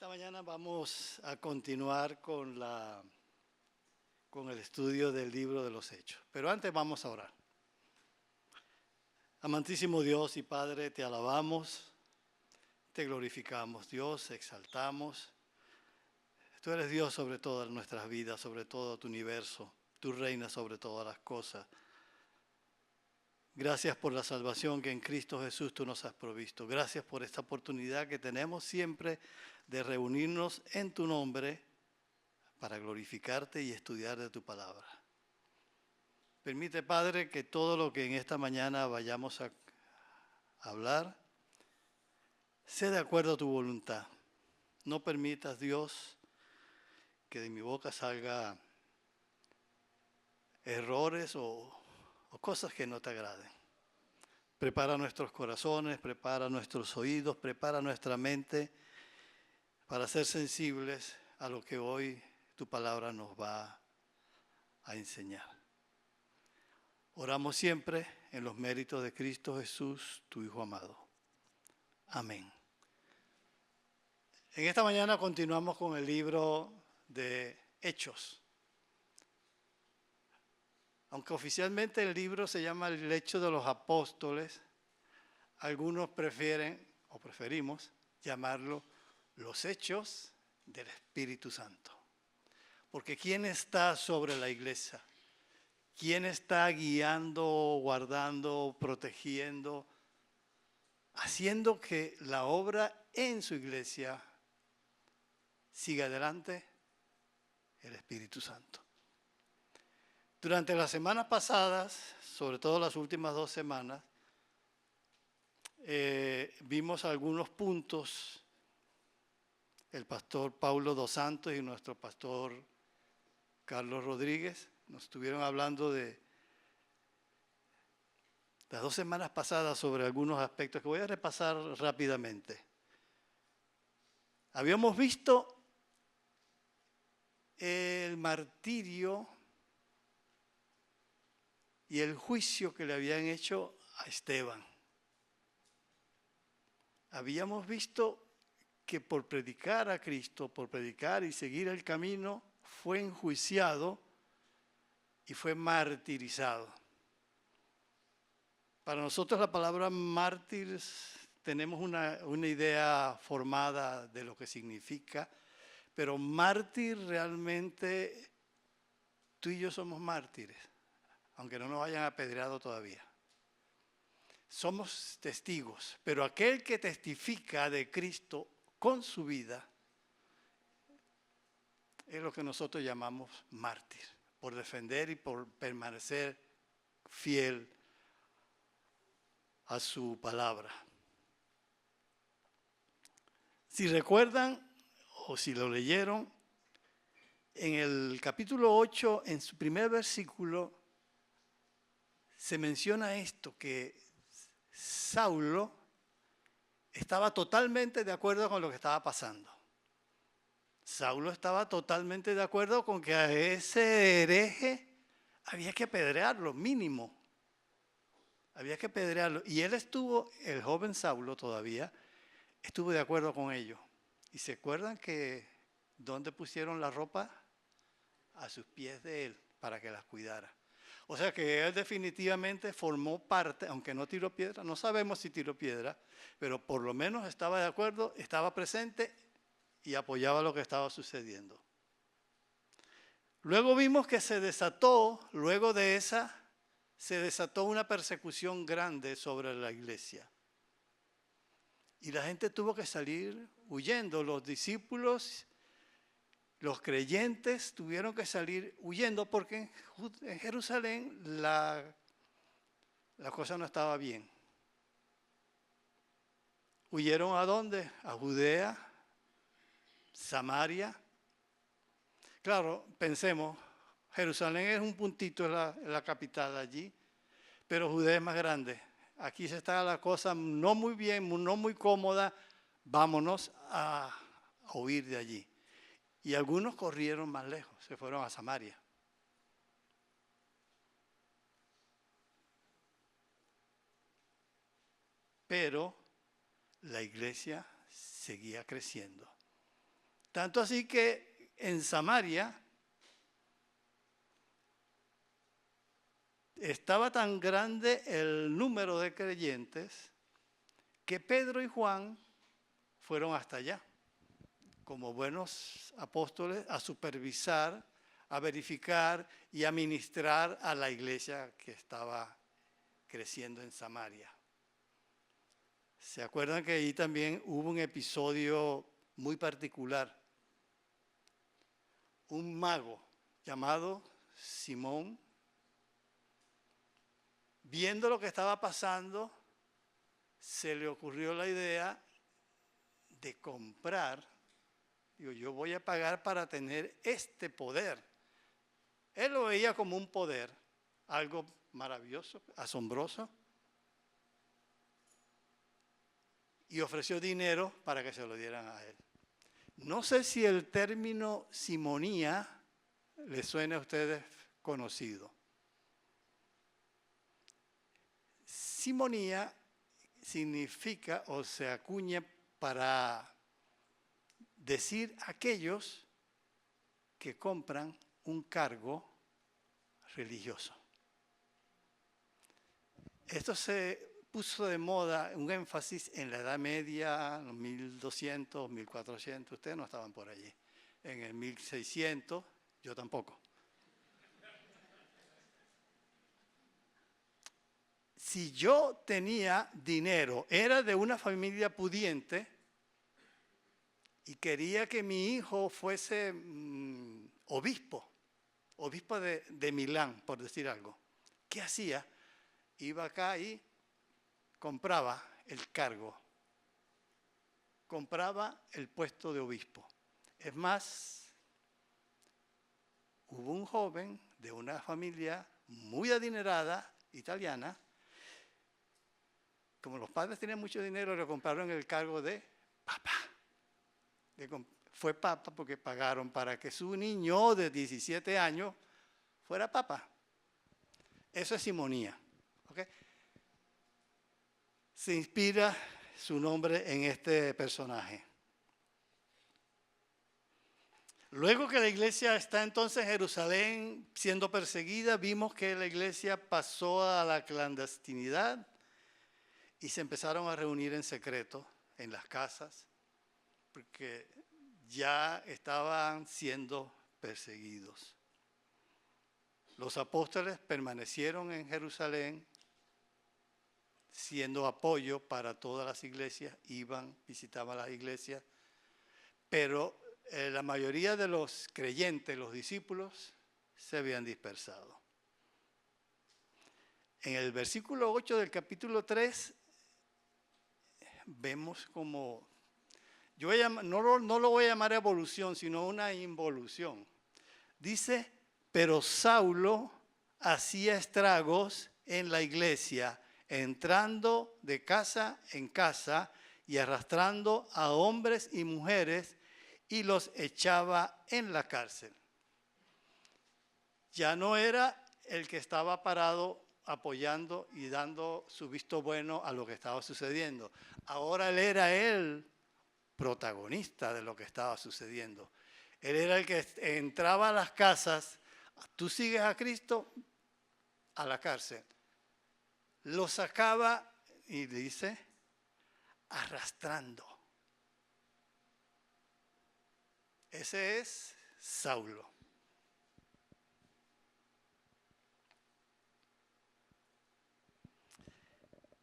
Esta mañana vamos a continuar con el estudio del libro de los Hechos. Pero antes vamos a orar. Amantísimo Dios y Padre, te alabamos, te glorificamos, Dios, exaltamos. Tú eres Dios sobre todas nuestras vidas, sobre todo tu universo. Tú reinas sobre todas las cosas. Gracias por la salvación que en Cristo Jesús tú nos has provisto. Gracias por esta oportunidad que tenemos siempre de reunirnos en tu nombre para glorificarte y estudiar de tu palabra. Permite, Padre, que todo lo que en esta mañana vayamos a hablar sea de acuerdo a tu voluntad. No permitas, Dios, que de mi boca salga errores o cosas que no te agraden. Prepara nuestros corazones, prepara nuestros oídos, prepara nuestra mente para ser sensibles a lo que hoy tu palabra nos va a enseñar. Oramos siempre en los méritos de Cristo Jesús, tu Hijo amado. Amén. En esta mañana continuamos con el libro de Hechos. Aunque oficialmente el libro se llama el Hechos de los Apóstoles, algunos preferimos llamarlo los Hechos del Espíritu Santo. Porque ¿quién está sobre la iglesia? ¿Quién está guiando, guardando, protegiendo, haciendo que la obra en su iglesia siga adelante? El Espíritu Santo. Durante las semanas pasadas, sobre todo las últimas 2 semanas, vimos algunos puntos. El pastor Paulo dos Santos y nuestro pastor Carlos Rodríguez nos estuvieron hablando de las 2 semanas pasadas sobre algunos aspectos que voy a repasar rápidamente. Habíamos visto el martirio y el juicio que le habían hecho a Esteban. Habíamos visto que por predicar a Cristo, por predicar y seguir el camino, fue enjuiciado y fue martirizado. Para nosotros la palabra mártir tenemos una idea formada de lo que significa, pero mártir realmente, tú y yo somos mártires, aunque no nos hayan apedreado todavía. Somos testigos, pero aquel que testifica de Cristo con su vida es lo que nosotros llamamos mártir, por defender y por permanecer fiel a su palabra. Si recuerdan o si lo leyeron, en el capítulo 8, en su primer versículo, se menciona esto, que Saulo estaba totalmente de acuerdo con lo que estaba pasando. Saulo estaba totalmente de acuerdo con que a ese hereje había que apedrearlo, mínimo. Había que apedrearlo. Y él el joven Saulo todavía, estuvo de acuerdo con ello. ¿Y se acuerdan que dónde pusieron la ropa? A sus pies de él, para que las cuidara. O sea que él definitivamente formó parte, aunque no tiró piedra, no sabemos si tiró piedra, pero por lo menos estaba de acuerdo, estaba presente y apoyaba lo que estaba sucediendo. Luego vimos que luego de esa, se desató una persecución grande sobre la iglesia. Y la gente tuvo que salir huyendo. Los discípulos, los creyentes tuvieron que salir huyendo porque en Jerusalén la cosa no estaba bien. ¿Huyeron a dónde? A Judea, Samaria. Claro, pensemos, Jerusalén es un puntito en la capital allí, pero Judea es más grande. Aquí se está la cosa no muy bien, no muy cómoda, vámonos a huir de allí. Y algunos corrieron más lejos, se fueron a Samaria. Pero la iglesia seguía creciendo. Tanto así que en Samaria estaba tan grande el número de creyentes que Pedro y Juan fueron hasta allá, como buenos apóstoles, a supervisar, a verificar y a ministrar a la iglesia que estaba creciendo en Samaria. ¿Se acuerdan que ahí también hubo un episodio muy particular? Un mago llamado Simón, viendo lo que estaba pasando, se le ocurrió la idea de comprar. Digo, yo voy a pagar para tener este poder. Él lo veía como un poder, algo maravilloso, asombroso, y ofreció dinero para que se lo dieran a él. No sé si el término simonía le suena a ustedes conocido. Simonía significa o se acuña para decir aquellos que compran un cargo religioso. Esto se puso de moda, un énfasis en la Edad Media, en los 1200, 1400, ustedes no estaban por allí. En el 1600, yo tampoco. Si yo tenía dinero, era de una familia pudiente y quería que mi hijo fuese obispo de Milán, por decir algo, ¿qué hacía? Iba acá y compraba el cargo, compraba el puesto de obispo. Es más, hubo un joven de una familia muy adinerada, italiana, como los padres tenían mucho dinero, le compraron el cargo de papa. Fue papa porque pagaron para que su niño de 17 años fuera papa. Eso es simonía. ¿Okay? Se inspira su nombre en este personaje. Luego que la iglesia está entonces en Jerusalén siendo perseguida, vimos que la iglesia pasó a la clandestinidad y se empezaron a reunir en secreto en las casas, porque ya estaban siendo perseguidos. Los apóstoles permanecieron en Jerusalén, siendo apoyo para todas las iglesias, iban, visitaban las iglesias, pero la mayoría de los creyentes, los discípulos, se habían dispersado. En el versículo 8 del capítulo 3, vemos como, no lo voy a llamar evolución, sino una involución. Dice, pero Saulo hacía estragos en la iglesia, entrando de casa en casa y arrastrando a hombres y mujeres y los echaba en la cárcel. Ya no era el que estaba parado apoyando y dando su visto bueno a lo que estaba sucediendo. Ahora él era el protagonista de lo que estaba sucediendo. Él era el que entraba a las casas. Tú sigues a Cristo, a la cárcel. Lo sacaba y dice, arrastrando. Ese es Saulo.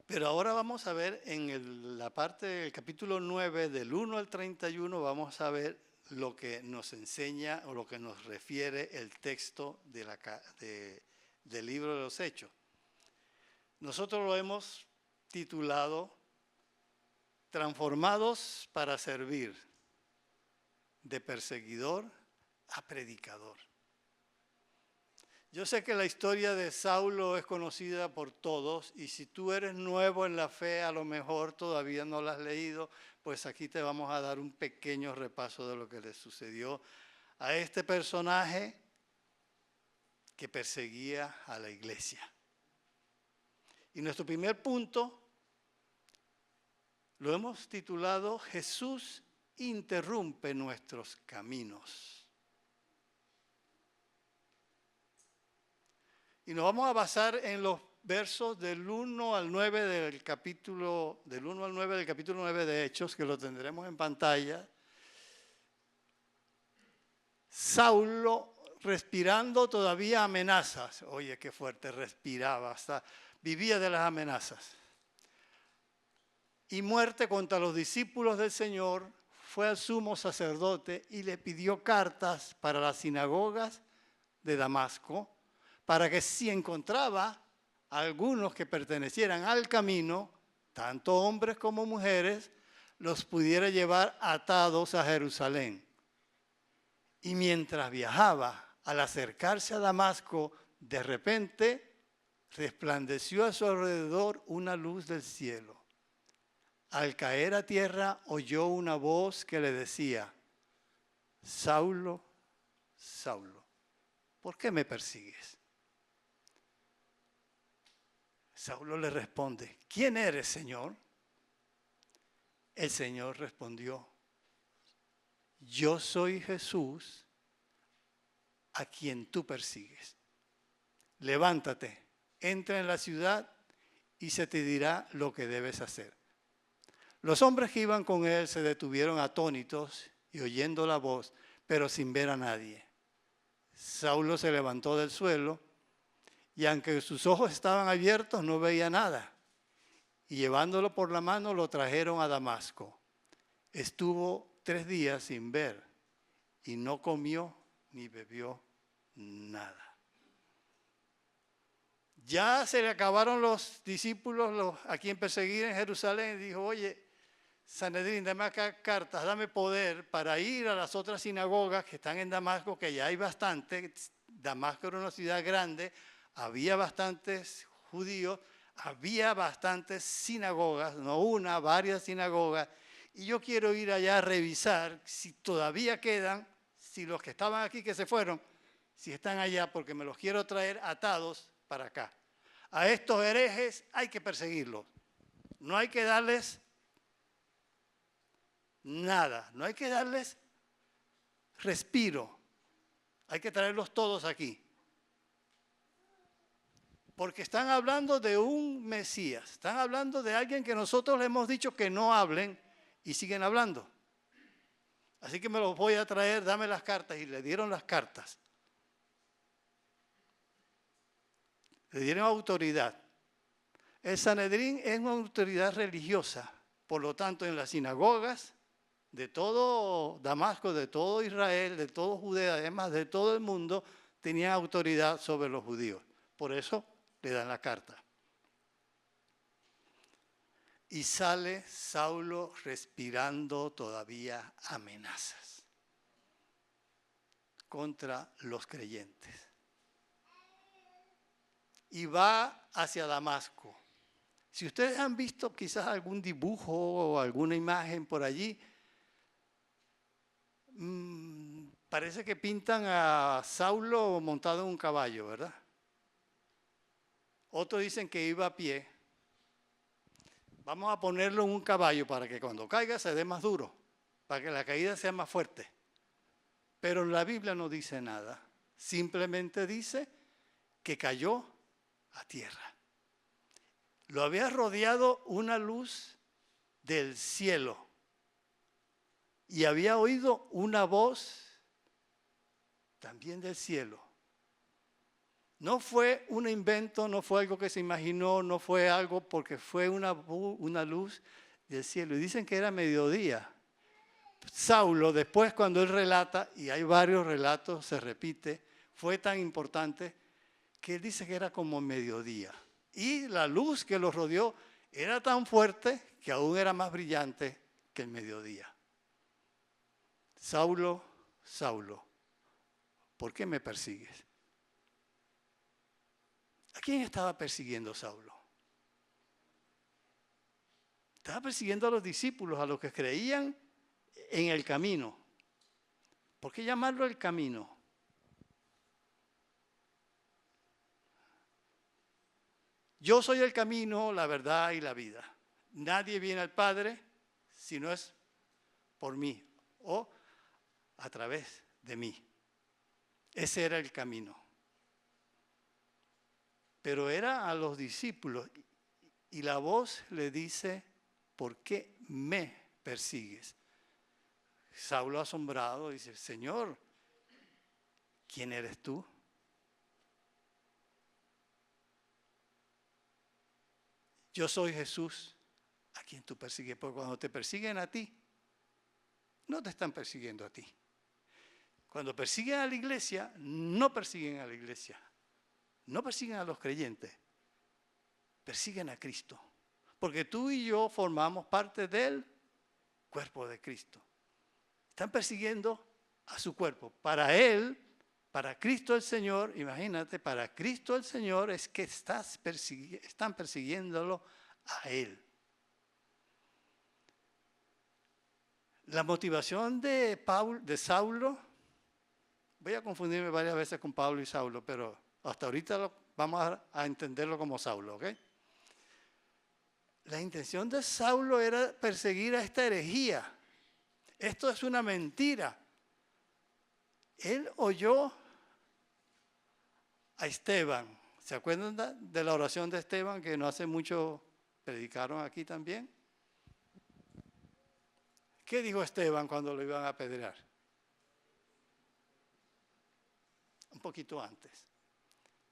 Pero ahora vamos a ver en la parte del capítulo 9, del 1 al 31, vamos a ver lo que nos enseña o lo que nos refiere el texto del libro de los Hechos. Nosotros lo hemos titulado Transformados para servir, de perseguidor a predicador. Yo sé que la historia de Saulo es conocida por todos y si tú eres nuevo en la fe, a lo mejor todavía no la has leído, pues aquí te vamos a dar un pequeño repaso de lo que le sucedió a este personaje que perseguía a la iglesia. Y nuestro primer punto lo hemos titulado Jesús interrumpe nuestros caminos. Y nos vamos a basar en los versos del 1 al 9 del capítulo 9 de Hechos, que lo tendremos en pantalla. Saulo respirando todavía amenazas. Oye, qué fuerte respiraba, hasta vivía de las amenazas. Y muerte contra los discípulos del Señor, fue al sumo sacerdote y le pidió cartas para las sinagogas de Damasco, para que si encontraba a algunos que pertenecieran al camino, tanto hombres como mujeres, los pudiera llevar atados a Jerusalén. Y mientras viajaba, al acercarse a Damasco, de repente resplandeció a su alrededor una luz del cielo. Al caer a tierra, oyó una voz que le decía: Saulo, Saulo, ¿por qué me persigues? Saulo le responde: ¿Quién eres, Señor? El Señor respondió: Yo soy Jesús, a quien tú persigues. Levántate, entra en la ciudad y se te dirá lo que debes hacer. Los hombres que iban con él se detuvieron atónitos y oyendo la voz, pero sin ver a nadie. Saulo se levantó del suelo y aunque sus ojos estaban abiertos no veía nada. Y llevándolo por la mano lo trajeron a Damasco. Estuvo 3 días sin ver y no comió ni bebió nada. Ya se le acabaron los discípulos a quien perseguir en Jerusalén y dijo: oye, Sanedrín, dame acá cartas, dame poder para ir a las otras sinagogas que están en Damasco, que ya hay bastante. Damasco era una ciudad grande, había bastantes judíos, había bastantes sinagogas, no una, varias sinagogas. Y yo quiero ir allá a revisar si todavía quedan, si los que estaban aquí que se fueron, si están allá, porque me los quiero traer atados para acá. A estos herejes hay que perseguirlos. No hay que darles nada, no hay que darles respiro. Hay que traerlos todos aquí. Porque están hablando de un Mesías, están hablando de alguien que nosotros le hemos dicho que no hablen y siguen hablando. Así que me los voy a traer, dame las cartas. Y le dieron las cartas. Le dieron autoridad. El Sanedrín es una autoridad religiosa. Por lo tanto, en las sinagogas de todo Damasco, de todo Israel, de todo Judea, además de todo el mundo, tenían autoridad sobre los judíos. Por eso le dan la carta. Y sale Saulo respirando todavía amenazas contra los creyentes. Y va hacia Damasco. Si ustedes han visto quizás algún dibujo o alguna imagen por allí, parece que pintan a Saulo montado en un caballo, ¿verdad? Otros dicen que iba a pie. Vamos a ponerlo en un caballo para que cuando caiga se dé más duro, para que la caída sea más fuerte. Pero la Biblia no dice nada. Simplemente dice que cayó a tierra. Lo había rodeado una luz del cielo y había oído una voz también del cielo. No fue un invento, no fue algo que se imaginó, no fue algo porque fue una luz del cielo. Y dicen que era mediodía. Saulo, después cuando él relata, y hay varios relatos, se repite, fue tan importante que él dice que era como mediodía. Y la luz que lo rodeó era tan fuerte que aún era más brillante que el mediodía. Saulo, Saulo, ¿por qué me persigues? ¿A quién estaba persiguiendo Saulo? Estaba persiguiendo a los discípulos, a los que creían en el camino. ¿Por qué llamarlo el camino? Yo soy el camino, la verdad y la vida. Nadie viene al Padre si no es por mí. o a través de mí. Ese era el camino. Pero era a los discípulos y la voz le dice, ¿por qué me persigues? Saulo asombrado dice, Señor, ¿quién eres tú? Yo soy Jesús, a quien tú persigues, porque cuando te persiguen a ti, no te están persiguiendo a ti. Cuando persiguen a la iglesia, no persiguen a la iglesia, no persiguen a los creyentes, persiguen a Cristo. Porque tú y yo formamos parte del cuerpo de Cristo. Están persiguiendo a su cuerpo. Para Él, para Cristo el Señor, imagínate, para Cristo el Señor es que están persiguiéndolo a Él. La motivación de Saulo, voy a confundirme varias veces con Pablo y Saulo, pero hasta ahorita vamos a entenderlo como Saulo, ¿ok? La intención de Saulo era perseguir a esta herejía. Esto es una mentira. Él oyó a Esteban. ¿Se acuerdan de la oración de Esteban que no hace mucho predicaron aquí también? ¿Qué dijo Esteban cuando lo iban a apedrear? Un poquito antes.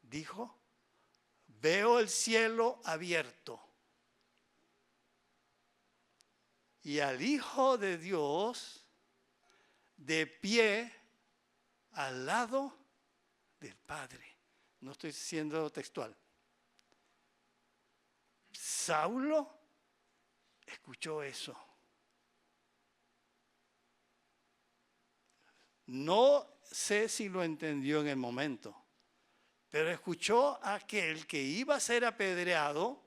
Dijo, veo el cielo abierto y al Hijo de Dios de pie al lado del Padre. No estoy siendo textual. Saulo escuchó eso. No sé si lo entendió en el momento, pero escuchó a aquel que iba a ser apedreado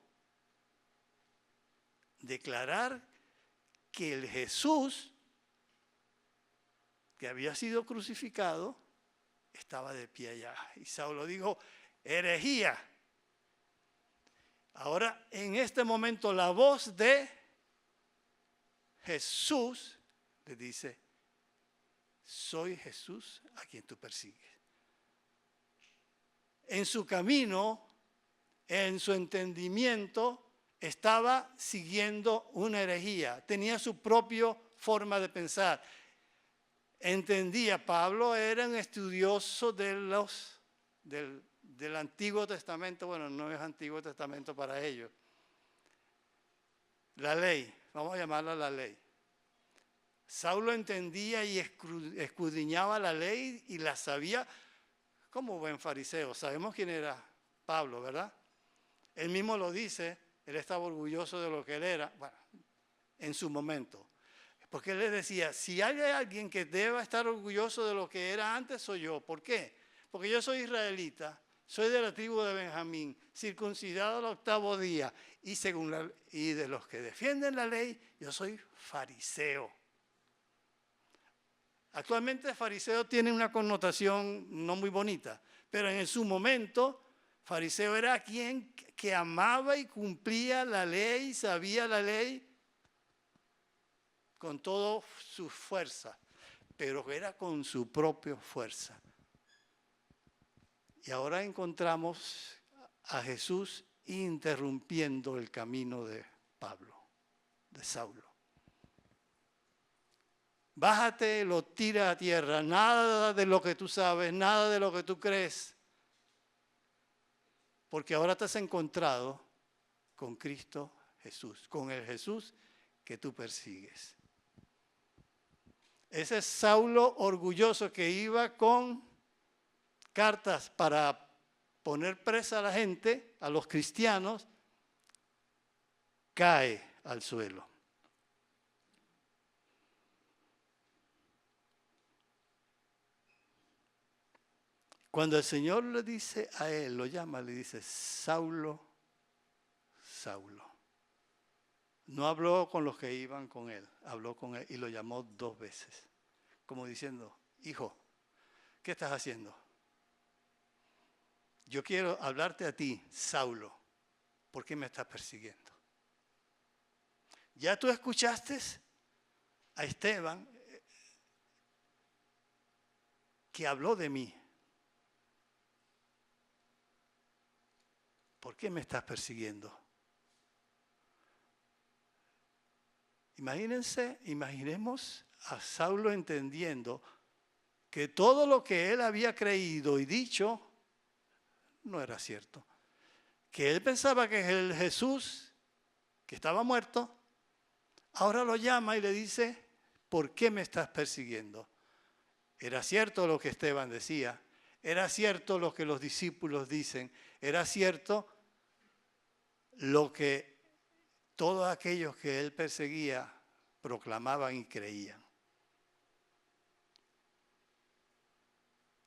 declarar que el Jesús que había sido crucificado estaba de pie allá. Y Saulo dijo, herejía. Ahora, en este momento, la voz de Jesús le dice, soy Jesús a quien tú persigues. En su camino, en su entendimiento, estaba siguiendo una herejía. Tenía su propia forma de pensar. Entendía, Pablo era un estudioso del Antiguo Testamento. Bueno, no es Antiguo Testamento para ellos. La ley, vamos a llamarla la ley. Saulo entendía y escudriñaba la ley y la sabía como buen fariseo. Sabemos quién era Pablo, ¿verdad? Él mismo lo dice, él estaba orgulloso de lo que él era, bueno, en su momento. Porque él le decía, si hay alguien que deba estar orgulloso de lo que era antes, soy yo. ¿Por qué? Porque yo soy israelita, soy de la tribu de Benjamín, circuncidado al 8º día, y de los que defienden la ley, yo soy fariseo. Actualmente fariseo tiene una connotación no muy bonita, pero en su momento fariseo era quien que amaba y cumplía la ley, sabía la ley con toda su fuerza, pero era con su propia fuerza. Y ahora encontramos a Jesús interrumpiendo el camino de Pablo, de Saulo. Bájate, lo tira a tierra, nada de lo que tú sabes, nada de lo que tú crees, porque ahora te has encontrado con Cristo Jesús, con el Jesús que tú persigues. Ese Saulo orgulloso que iba con cartas para poner presa a la gente, a los cristianos, cae al suelo. Cuando el Señor le dice a él, lo llama, le dice, Saulo, Saulo. No habló con los que iban con él, habló con él y lo llamó 2 veces. Como diciendo, hijo, ¿qué estás haciendo? Yo quiero hablarte a ti, Saulo. ¿Por qué me estás persiguiendo? ¿Ya tú escuchaste a Esteban? que habló de mí. ¿Por qué me estás persiguiendo? Imaginemos a Saulo entendiendo que todo lo que él había creído y dicho no era cierto. Que él pensaba que el Jesús, que estaba muerto, ahora lo llama y le dice, ¿por qué me estás persiguiendo? Era cierto lo que Esteban decía, era cierto lo que los discípulos dicen, era cierto lo que todos aquellos que él perseguía proclamaban y creían.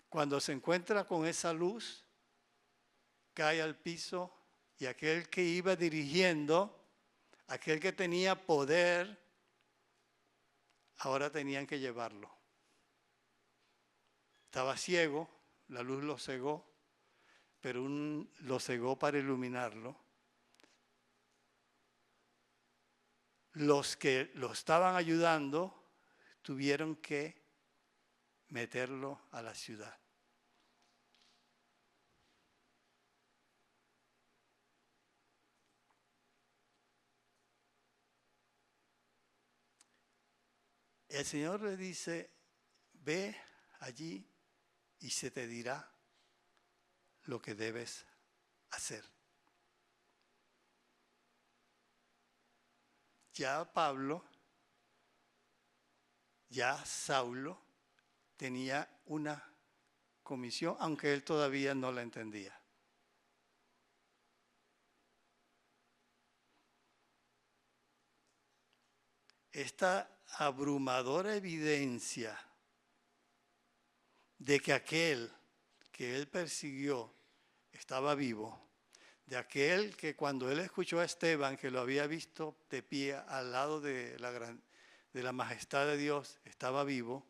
Cuando se encuentra con esa luz, cae al piso y aquel que iba dirigiendo, aquel que tenía poder, ahora tenían que llevarlo. Estaba ciego, la luz lo cegó, pero lo cegó para iluminarlo. Los que lo estaban ayudando tuvieron que meterlo a la ciudad. El Señor le dice, ve allí y se te dirá lo que debes hacer. Ya Saulo tenía una comisión, aunque él todavía no la entendía. Esta abrumadora evidencia de que aquel que él persiguió estaba vivo, de aquel que cuando él escuchó a Esteban, que lo había visto de pie al lado de la majestad de Dios, estaba vivo,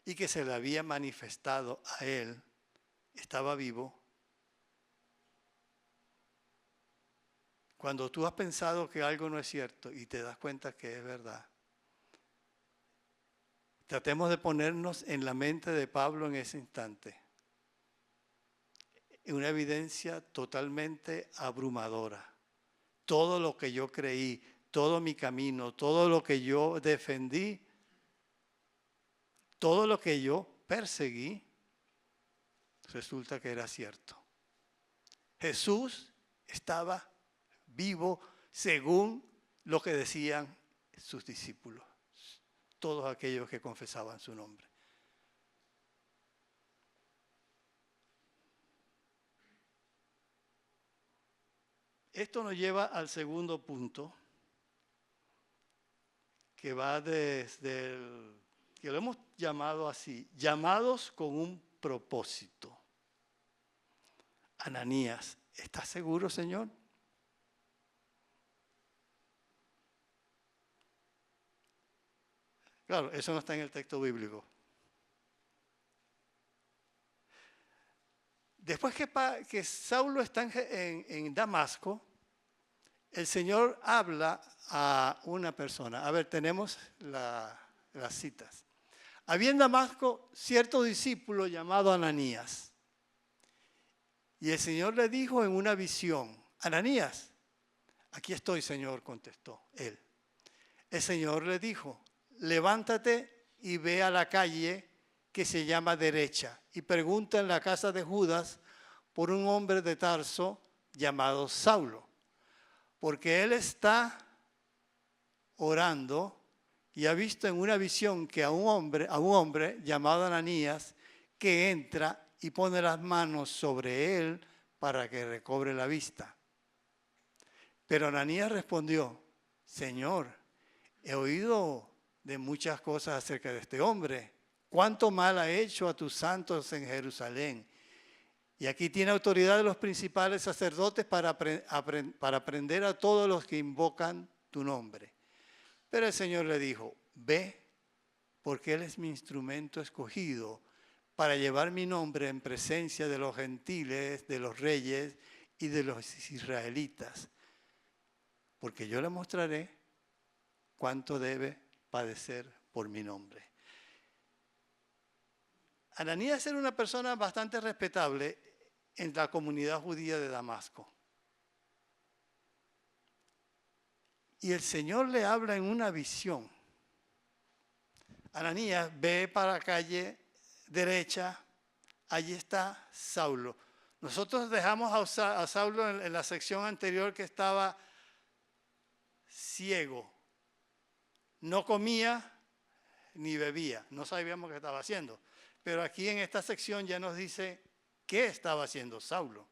y que se le había manifestado a él, estaba vivo. Cuando tú has pensado que algo no es cierto y te das cuenta que es verdad, tratemos de ponernos en la mente de Pablo en ese instante. Una evidencia totalmente abrumadora. Todo lo que yo creí, todo mi camino, todo lo que yo defendí, todo lo que yo perseguí, resulta que era cierto. Jesús estaba vivo según lo que decían sus discípulos, todos aquellos que confesaban su nombre. Esto nos lleva al segundo punto, que va desde que lo hemos llamado así, llamados con un propósito. Ananías, ¿estás seguro, Señor? Claro, eso no está en el texto bíblico. Después que Saulo está en Damasco, el Señor habla a una persona. A ver, tenemos las citas. Había en Damasco cierto discípulo llamado Ananías. Y el Señor le dijo en una visión, Ananías, aquí estoy, Señor, contestó él. El Señor le dijo, levántate y ve a la calle que se llama Derecha y pregunta en la casa de Judas por un hombre de Tarso llamado Saulo, porque él está orando y ha visto en una visión que a un hombre llamado Ananías que entra y pone las manos sobre él para que recobre la vista. Pero Ananías respondió, Señor, he oído de muchas cosas acerca de este hombre. Cuánto mal ha hecho a tus santos en Jerusalén. Y aquí tiene autoridad de los principales sacerdotes para prender a todos los que invocan tu nombre. Pero el Señor le dijo, ve, porque él es mi instrumento escogido para llevar mi nombre en presencia de los gentiles, de los reyes y de los israelitas. Porque yo le mostraré cuánto debe padecer por mi nombre. Ananías era una persona bastante respetable en la comunidad judía de Damasco. Y el Señor le habla en una visión. Ananías, ve para la calle derecha, allí está Saulo. Nosotros dejamos a Saulo en la sección anterior que estaba ciego. No comía ni bebía, no sabíamos qué estaba haciendo. Pero aquí en esta sección ya nos dice qué estaba haciendo Saulo.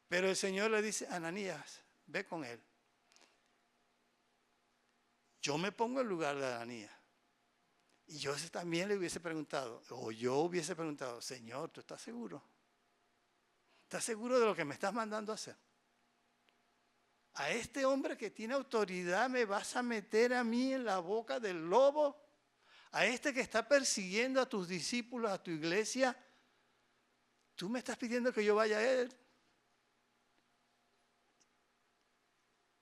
Pero el Señor le dice, Ananías, ve con él. Yo me pongo en lugar de Ananías. Y yo también le hubiese preguntado, o yo hubiese preguntado, Señor, ¿tú estás seguro? ¿Estás seguro de lo que me estás mandando a hacer? ¿A este hombre que tiene autoridad me vas a meter a mí en la boca del lobo? ¿A este que está persiguiendo a tus discípulos, a tu iglesia? ¿Tú me estás pidiendo que yo vaya a él?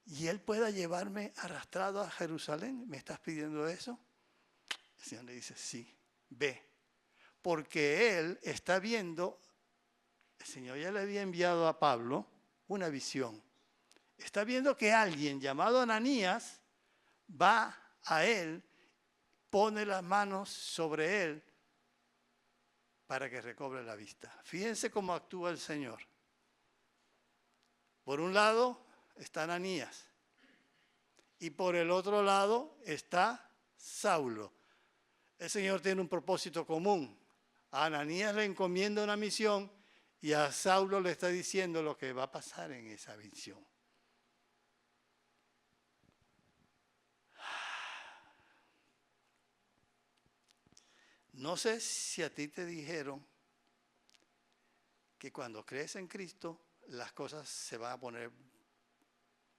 ¿Y él pueda llevarme arrastrado a Jerusalén? ¿Me estás pidiendo eso? El Señor le dice, sí, ve. Porque él está viendo, el Señor ya le había enviado a Pablo una visión. Está viendo que alguien llamado Ananías va a él, pone las manos sobre él para que recobre la vista. Fíjense cómo actúa el Señor. Por un lado está Ananías y por el otro lado está Saulo. El Señor tiene un propósito común. A Ananías le encomienda una misión y a Saulo le está diciendo lo que va a pasar en esa visión. No sé si a ti te dijeron que cuando crees en Cristo las cosas se van a poner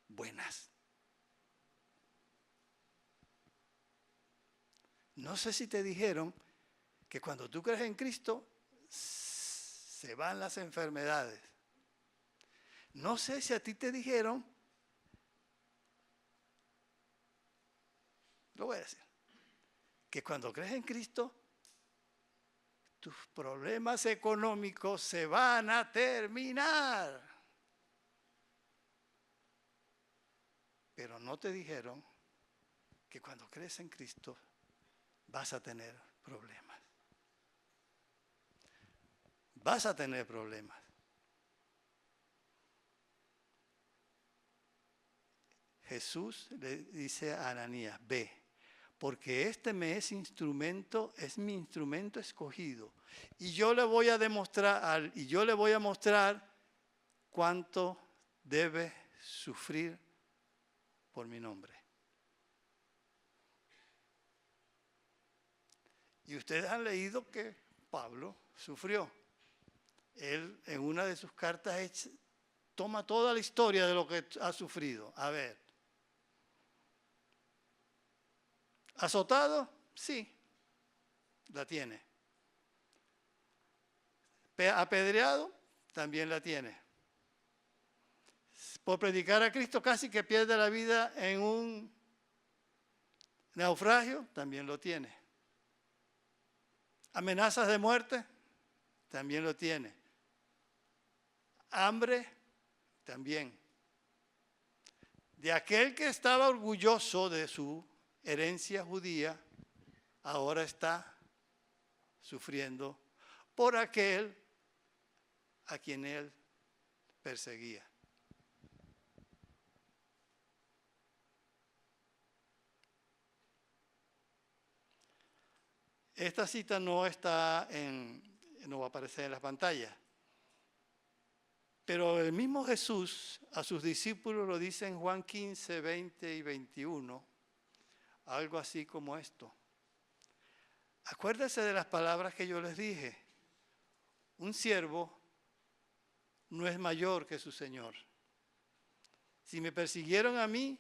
buenas. No sé si te dijeron que cuando tú crees en Cristo se van las enfermedades. No sé si a ti te dijeron, lo voy a decir, que cuando crees en Cristo tus problemas económicos se van a terminar. Pero no te dijeron que cuando crees en Cristo vas a tener problemas. Vas a tener problemas. Jesús le dice a Ananías, ve, porque este me es instrumento, es mi instrumento escogido. Y yo le voy a mostrar cuánto debe sufrir por mi nombre. Y ustedes han leído que Pablo sufrió. Él en una de sus cartas toma toda la historia de lo que ha sufrido. A ver. ¿Azotado? Sí, la tiene. ¿Apedreado? También la tiene. Por predicar a Cristo casi que pierde la vida en un naufragio, también lo tiene. Amenazas de muerte, también lo tiene. Hambre, también. De aquel que estaba orgulloso de su herencia judía, ahora está sufriendo por aquel a quien él perseguía. Esta cita no va a aparecer en las pantallas. Pero el mismo Jesús a sus discípulos lo dice en Juan 15, 20 y 21, algo así como esto. Acuérdense de las palabras que yo les dije. Un siervo no es mayor que su Señor. Si me persiguieron a mí,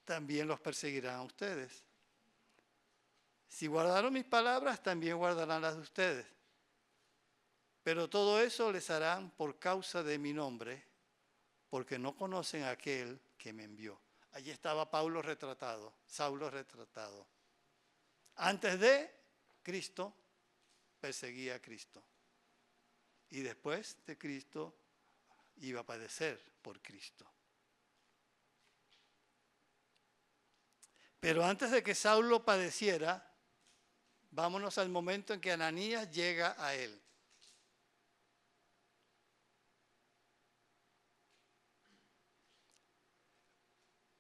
también los perseguirán a ustedes. Si guardaron mis palabras, también guardarán las de ustedes. Pero todo eso les harán por causa de mi nombre, porque no conocen a aquel que me envió. Allí estaba Saulo retratado. Antes de Cristo, perseguía a Cristo. Y después de Cristo iba a padecer por Cristo. Pero antes de que Saulo padeciera, vámonos al momento en que Ananías llega a él.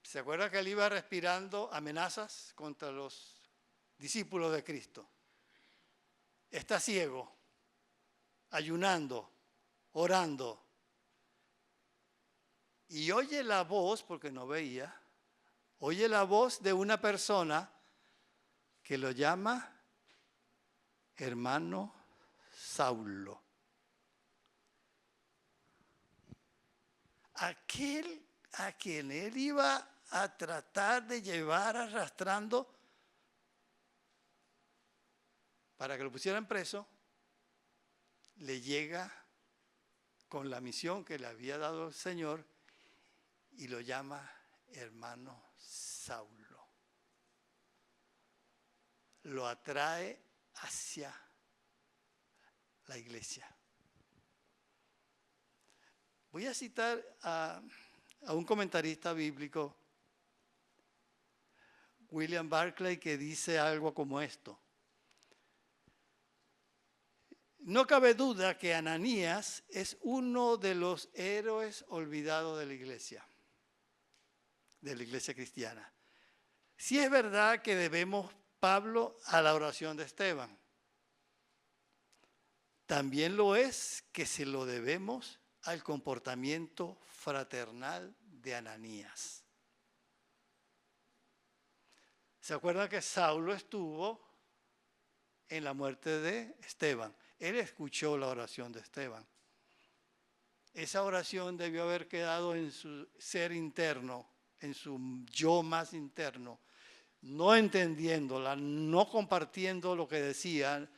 ¿Se acuerda que él iba respirando amenazas contra los discípulos de Cristo? Está ciego, ayunando, orando. Y oye la voz, porque no veía, oye la voz de una persona que lo llama hermano Saulo. Aquel a quien él iba a tratar de llevar arrastrando para que lo pusieran preso, le llega con la misión que le había dado el Señor y lo llama hermano Saulo. Lo atrae hacia la iglesia. Voy a citar a un comentarista bíblico, William Barclay, que dice algo como esto. No cabe duda que Ananías es uno de los héroes olvidados de la iglesia cristiana. Sí es verdad que debemos Pablo a la oración de Esteban. También lo es que se lo debemos al comportamiento fraternal de Ananías. ¿Se acuerdan que Saulo estuvo en la muerte de Esteban? Él escuchó la oración de Esteban. Esa oración debió haber quedado en su ser interno, en su yo más interno, no entendiéndola, no compartiendo lo que decían,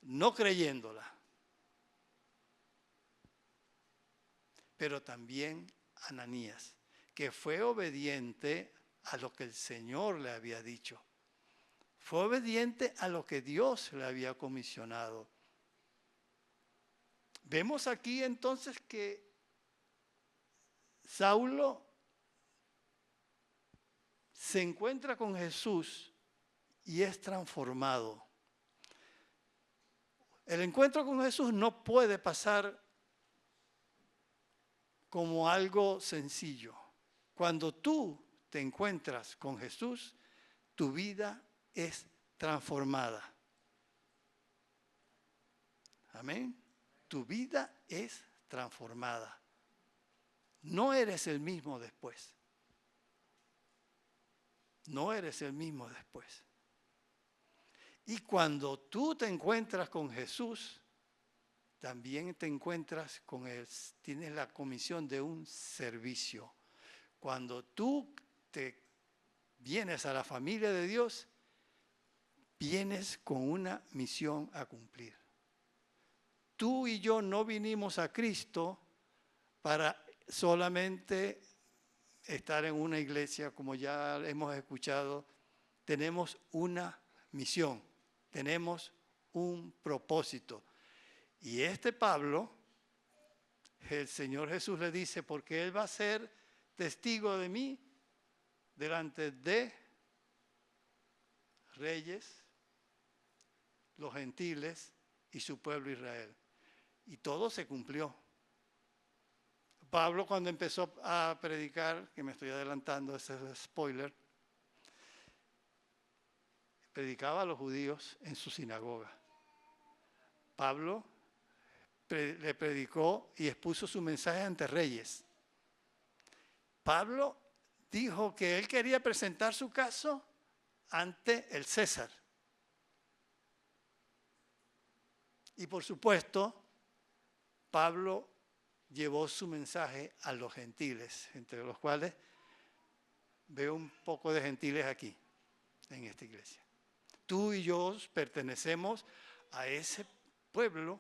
no creyéndola. Pero también Ananías, que fue obediente a lo que el Señor le había dicho. Fue obediente a lo que Dios le había comisionado. Vemos aquí entonces que Saulo se encuentra con Jesús y es transformado. El encuentro con Jesús no puede pasar como algo sencillo. Cuando tú te encuentras con Jesús, tu vida es transformada. Amén. Tu vida es transformada. No eres el mismo después. No eres el mismo después. Y cuando tú te encuentras con Jesús, también te encuentras con él, tienes la comisión de un servicio. Cuando tú te vienes a la familia de Dios, vienes con una misión a cumplir. Tú y yo no vinimos a Cristo para solamente estar en una iglesia, como ya hemos escuchado. Tenemos una misión, tenemos un propósito. Y este Pablo, el Señor Jesús le dice, porque él va a ser testigo de mí delante de reyes, los gentiles y su pueblo Israel. Y todo se cumplió. Pablo, cuando empezó a predicar, que me estoy adelantando, ese es el spoiler, predicaba a los judíos en su sinagoga. Pablo le predicó y expuso su mensaje ante reyes. Pablo dijo que él quería presentar su caso ante el César. Y por supuesto, Pablo llevó su mensaje a los gentiles, entre los cuales veo un poco de gentiles aquí, en esta iglesia. Tú y yo pertenecemos a ese pueblo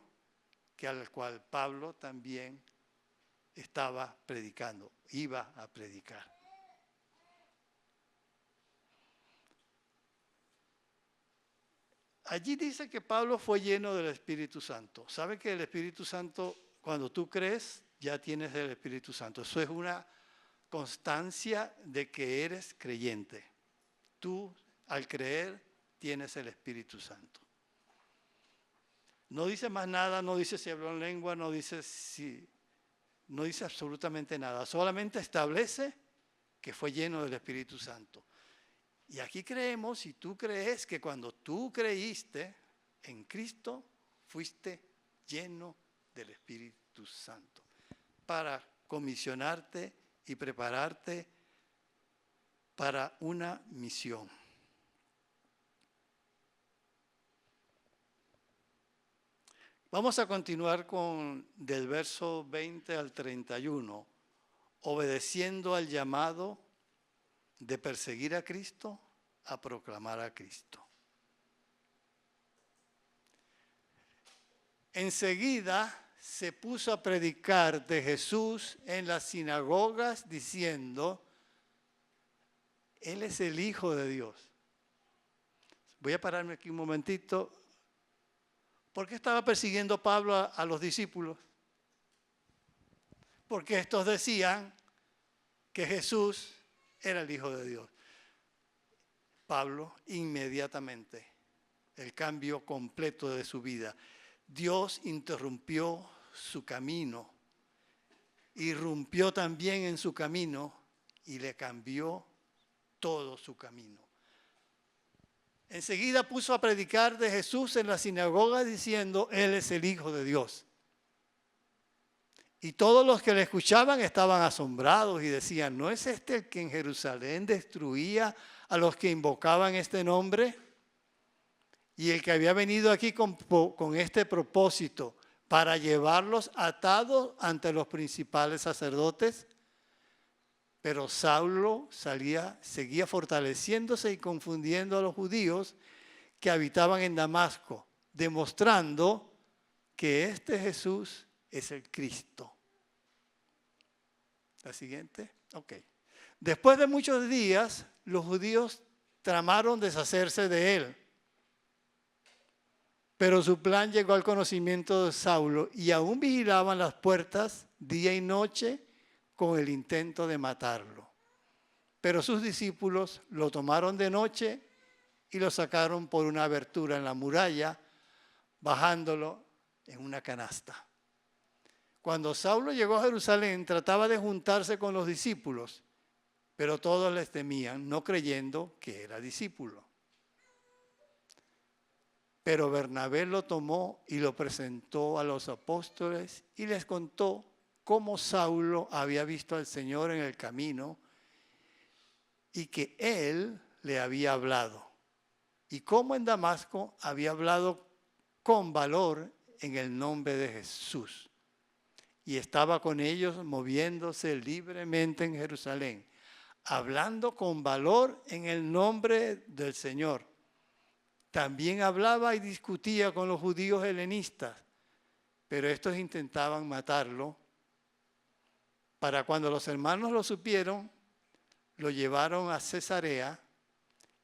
al cual Pablo también estaba predicando, iba a predicar. allí dice que Pablo fue lleno del Espíritu Santo. ¿Sabe que el Espíritu Santo, cuando tú crees, ya tienes el Espíritu Santo? Eso es una constancia de que eres creyente. Tú, al creer, tienes el Espíritu Santo. No dice más nada, no dice si habló en lengua, no dice absolutamente nada. Solamente establece que fue lleno del Espíritu Santo. Y aquí creemos, si tú crees, que cuando tú creíste en Cristo, fuiste lleno del Espíritu Santo para comisionarte y prepararte para una misión. Vamos a continuar del verso 20 al 31, obedeciendo al llamado de perseguir a Cristo a proclamar a Cristo. Enseguida se puso a predicar de Jesús en las sinagogas diciendo: Él es el Hijo de Dios. Voy a pararme aquí un momentito. ¿Por qué estaba persiguiendo Pablo a los discípulos? Porque estos decían que Jesús era el Hijo de Dios. Pablo, inmediatamente, el cambio completo de su vida. Dios interrumpió su camino, irrumpió también en su camino y le cambió todo su camino. Enseguida puso a predicar de Jesús en la sinagoga diciendo: Él es el Hijo de Dios. Y todos los que le escuchaban estaban asombrados y decían: ¿no es este el que en Jerusalén destruía a los que invocaban este nombre? Y el que había venido aquí con este propósito, para llevarlos atados ante los principales sacerdotes. Pero Saulo seguía fortaleciéndose y confundiendo a los judíos que habitaban en Damasco, demostrando que este Jesús es el Cristo. ¿La siguiente? Ok. Después de muchos días, los judíos tramaron deshacerse de él. Pero su plan llegó al conocimiento de Saulo y aún vigilaban las puertas día y noche con el intento de matarlo. Pero sus discípulos lo tomaron de noche y lo sacaron por una abertura en la muralla, bajándolo en una canasta. Cuando Saulo llegó a Jerusalén, trataba de juntarse con los discípulos, pero todos les temían, no creyendo que era discípulo. Pero Bernabé lo tomó y lo presentó a los apóstoles y les contó cómo Saulo había visto al Señor en el camino y que Él le había hablado. Y cómo en Damasco había hablado con valor en el nombre de Jesús. Y estaba con ellos moviéndose libremente en Jerusalén, hablando con valor en el nombre del Señor. También hablaba y discutía con los judíos helenistas, pero estos intentaban matarlo. Para cuando los hermanos lo supieron, lo llevaron a Cesarea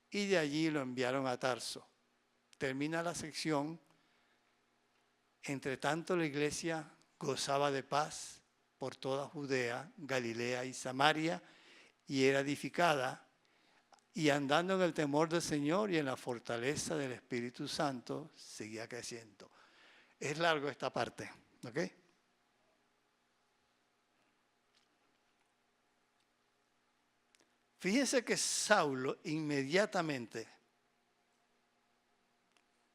y de allí lo enviaron a Tarso. Termina la sección. Entre tanto, la iglesia gozaba de paz por toda Judea, Galilea y Samaria, y era edificada, y andando en el temor del Señor y en la fortaleza del Espíritu Santo, seguía creciendo. Es largo esta parte, ¿ok? Fíjense que Saulo inmediatamente,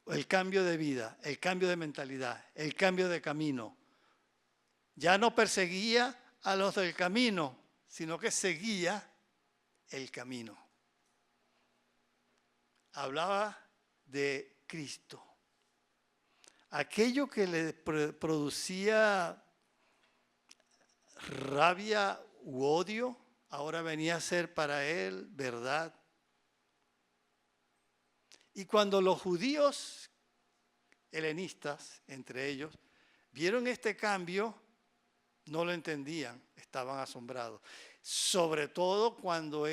el cambio de vida, el cambio de mentalidad, el cambio de camino, ya no perseguía a los del camino, sino que seguía el camino. Hablaba de Cristo. Aquello que le producía rabia u odio, ahora venía a ser para él verdad. Y cuando los judíos helenistas, entre ellos, vieron este cambio, no lo entendían, estaban asombrados. Sobre todo cuando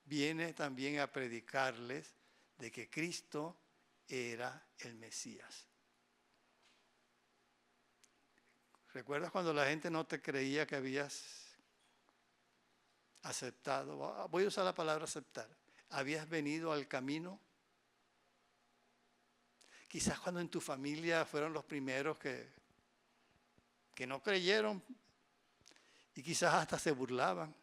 viene también a predicarles de que Cristo era el Mesías. ¿Recuerdas cuando la gente no te creía que habías aceptado? Voy a usar la palabra aceptar. ¿Habías venido al camino? Quizás cuando en tu familia fueron los primeros que no creyeron y quizás hasta se burlaban.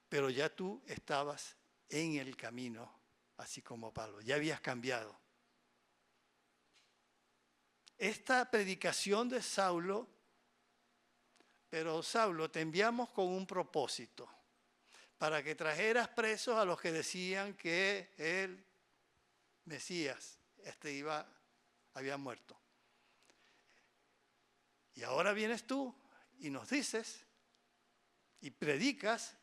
Pero ya tú estabas en el camino, así como Pablo. Ya habías cambiado. Esta predicación de Saulo, pero Saulo, te enviamos con un propósito, para que trajeras presos a los que decían que el Mesías había muerto. Y ahora vienes tú y nos dices y predicas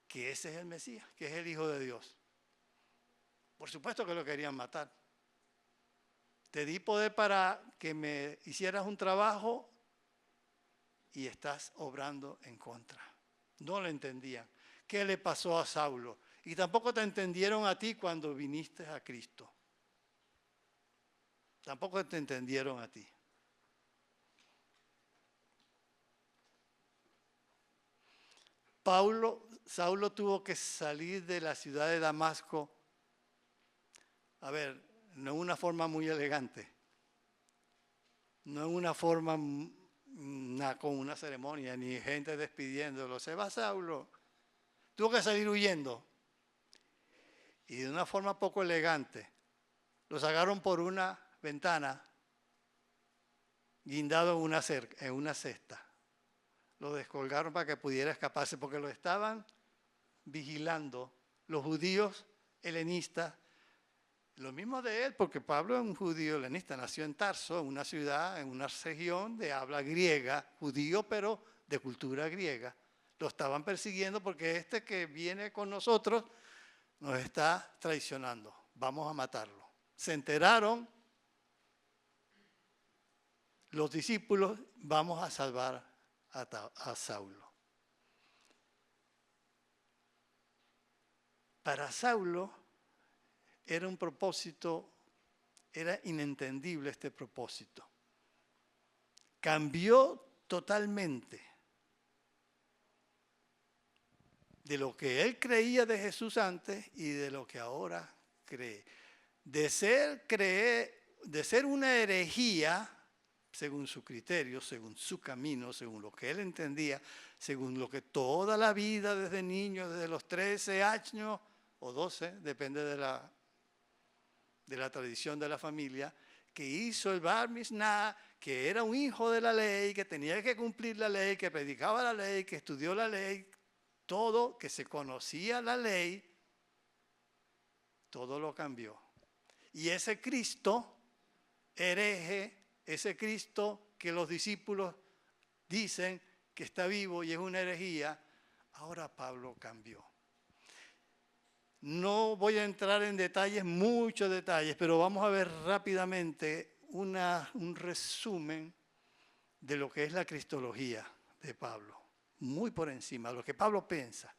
que ese es el Mesías, que es el Hijo de Dios. Por supuesto que lo querían matar. Te di poder para que me hicieras un trabajo y estás obrando en contra. No lo entendían. ¿Qué le pasó a Saulo? Y tampoco te entendieron a ti cuando viniste a Cristo. Tampoco te entendieron a ti. Saulo tuvo que salir de la ciudad de Damasco, no en una forma muy elegante, no en una forma con una ceremonia, ni gente despidiéndolo. Se va Saulo. Tuvo que salir huyendo. Y de una forma poco elegante, lo sacaron por una ventana, guindado en una cesta. Lo descolgaron para que pudiera escaparse, porque lo estaban vigilando los judíos helenistas. Lo mismo de él, porque Pablo es un judío helenista, nació en Tarso, en una ciudad, en una región de habla griega, judío pero de cultura griega. Lo estaban persiguiendo porque este que viene con nosotros nos está traicionando, vamos a matarlo. Se enteraron los discípulos, vamos a salvar a Saulo. Para Saulo era un propósito, era inentendible este propósito. Cambió totalmente de lo que él creía de Jesús antes y de lo que ahora cree. De ser una herejía, según su criterio, según su camino, según lo que él entendía, según lo que toda la vida desde niño, desde los 13 años o 12, depende de la tradición de la familia, que hizo el Bar Mizná, que era un hijo de la ley, que tenía que cumplir la ley, que predicaba la ley, que estudió la ley, todo, que se conocía la ley, todo lo cambió. Y ese Cristo hereje, ese Cristo que los discípulos dicen que está vivo y es una herejía, ahora Pablo cambió. No voy a entrar en detalles, muchos detalles, pero vamos a ver rápidamente un resumen de lo que es la cristología de Pablo. Muy por encima, lo que Pablo piensa.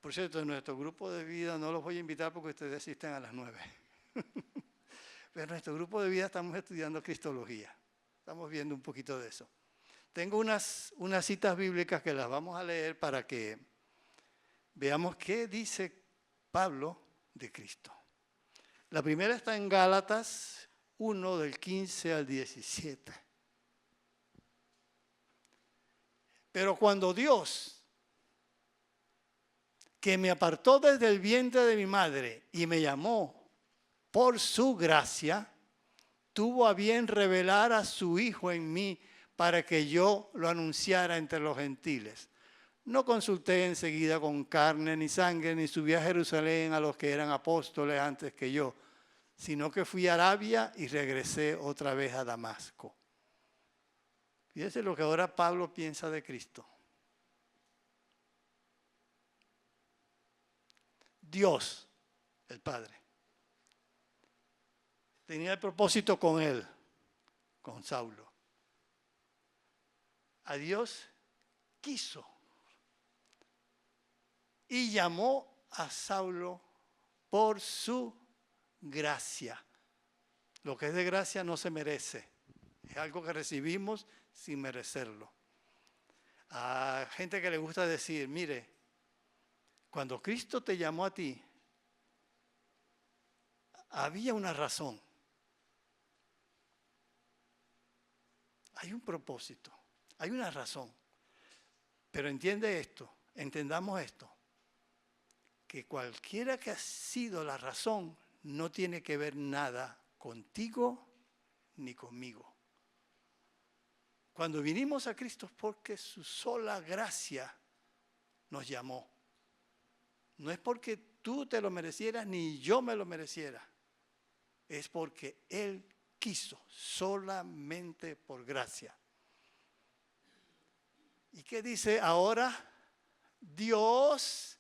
Por cierto, en nuestro grupo de vida no los voy a invitar porque ustedes asisten a las 9. Pero en nuestro grupo de vida estamos estudiando cristología. Estamos viendo un poquito de eso. Tengo unas citas bíblicas que las vamos a leer para que veamos qué dice Pablo de Cristo. La primera está en Gálatas 1, del 15 al 17. Pero cuando Dios, que me apartó desde el vientre de mi madre y me llamó por su gracia, tuvo a bien revelar a su Hijo en mí para que yo lo anunciara entre los gentiles. No consulté enseguida con carne ni sangre, ni subí a Jerusalén a los que eran apóstoles antes que yo, sino que fui a Arabia y regresé otra vez a Damasco. Fíjense lo que ahora Pablo piensa de Cristo. Dios, el Padre, tenía el propósito con él, con Saulo. A Dios quiso y llamó a Saulo por su gracia. Lo que es de gracia no se merece. Es algo que recibimos sin merecerlo. A gente que le gusta decir, mire, cuando Cristo te llamó a ti, había una razón. Hay un propósito, hay una razón. Pero entiende esto, entendamos esto, que cualquiera que ha sido la razón no tiene que ver nada contigo ni conmigo. Cuando vinimos a Cristo es porque su sola gracia nos llamó. No es porque tú te lo merecieras ni yo me lo mereciera. Es porque Él quiso, solamente por gracia. ¿Y qué dice ahora? Dios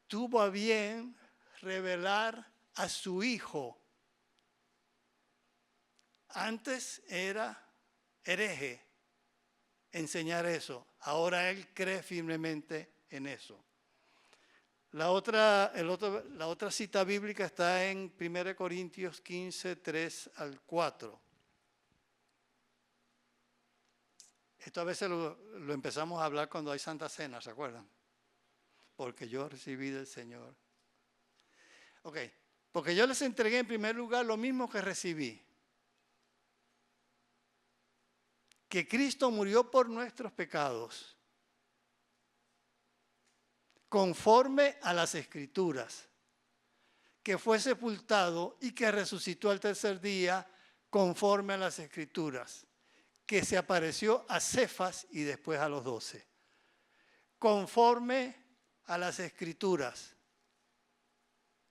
tuvo a bien revelar a su Hijo. Antes era hereje enseñar eso. Ahora Él cree firmemente en eso. La otra cita bíblica está en 1 Corintios 15, 3 al 4. Esto a veces lo empezamos a hablar cuando hay Santa Cena, ¿se acuerdan? Porque yo recibí del Señor. Ok, porque yo les entregué en primer lugar lo mismo que recibí. Que Cristo murió por nuestros pecados, conforme a las Escrituras, que fue sepultado y que resucitó al tercer día, conforme a las Escrituras, que se apareció a Cefas y después a los 12, conforme a las Escrituras.